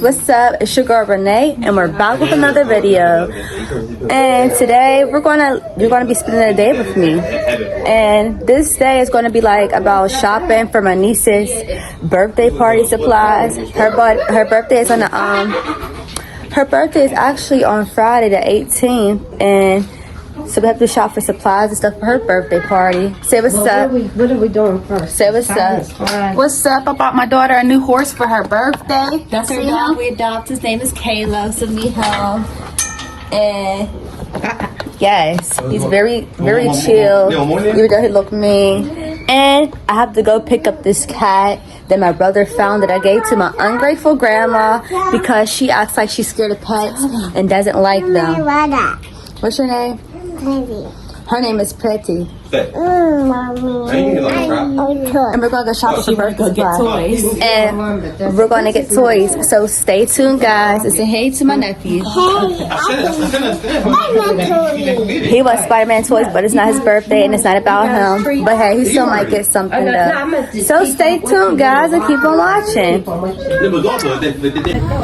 what's up? It's your girl Renee, and we're back with another video. And today you're gonna be spending a day with me. And this day is gonna be like about shopping for my niece's birthday party supplies. Her birthday is on the her birthday is actually on Friday the 18th, and so we have to shop for supplies and stuff for her birthday party. Say what's up. What are we doing first? Say what's up. What's up? I bought my daughter a new horse for her birthday. That's her dog we adopted. His name is Kalo, so we held. And yes, he's very chill. Even though he look mean. And I have to go pick up this cat that my brother found that I gave to my ungrateful grandma because she acts like she's scared of pets and doesn't like them. What's your name? Pretty. Her name is Pretty. Mommy. And we're going to go shop for birthday supplies. And we're going to get toys. So stay tuned, guys. And say hey to my nephew. He wants Spider-Man toys, but it's not his birthday and it's not about him. But hey, he still might get something though. So stay tuned, guys, and keep on watching.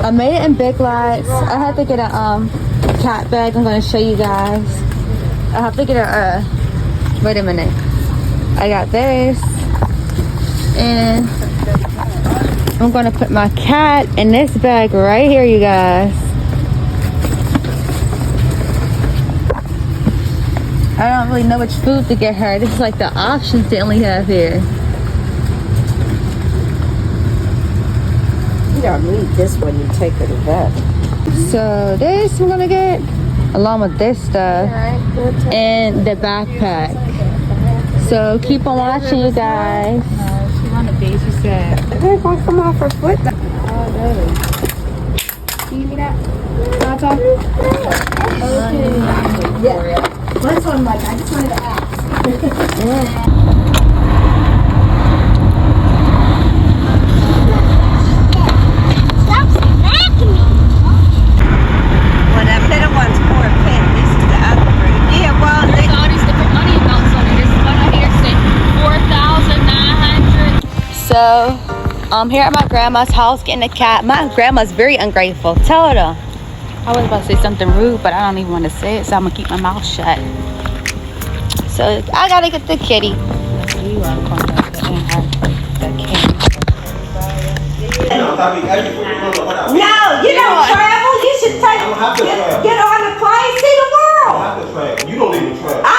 I made it in Big Lots. I had to get a cat bag. I'm going to show you guys. I have to get a wait a minute. I got this, and I'm gonna put my cat in this bag right here, you guys. I don't really know which food to get her. This is like the options they only have here. You don't need this when you take her to vet. So this I'm gonna get along with this stuff and the backpack. So keep on watching, you guys. she wanted to be, she said. They're going to come off her foot. Oh, really? Can you give me that? Yeah. That's what I'm like. I just wanted to ask. Stop smacking me. Whatever. Little one's poor pet. This is the other room. Yeah, well, There's all these different money amounts on it. There's one right here saying 4,900. So I'm here at my grandma's house getting a cat. My grandma's very ungrateful. Tell her though. I was about to say something rude, but I don't even want to say it, so I'm going to keep my mouth shut. So I gotta get the kitty. You are going to the king. no, you don't travel. You should take get on the plane, see the world. You don't even travel. I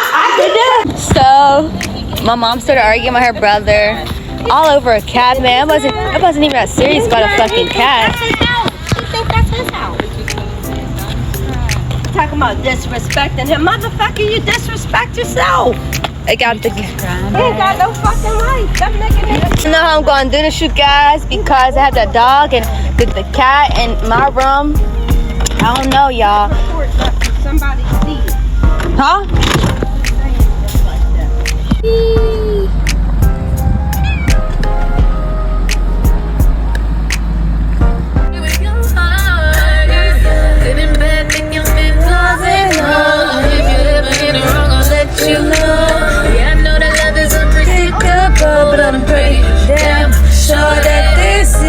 do. So my mom started arguing with her brother all over a cat, man. I wasn't even that serious about a fucking cat. She think that's his house. Talking about disrespecting him. Motherfucker, you disrespect yourself. I got the. He ain't got no fucking right. That nigga. You know how I'm gonna do this, you guys, because I have the dog and the cat in my room. I don't know, y'all. Somebody see it. Huh? But I'm pretty damn sure that this is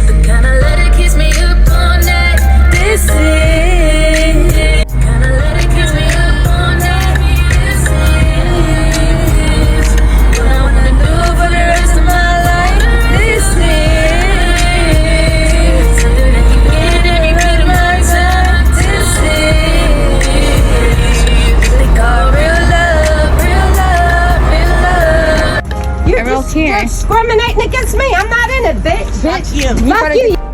the kind of let it kiss me up on that. This is kind of let it kiss me up on that. This is what I wanna do for the rest of my life. This is something that you get every bit of my time. This is what they call real love, real love. You're discriminating against me. I'm not in it, bitch. Bitch, you. Fuck you.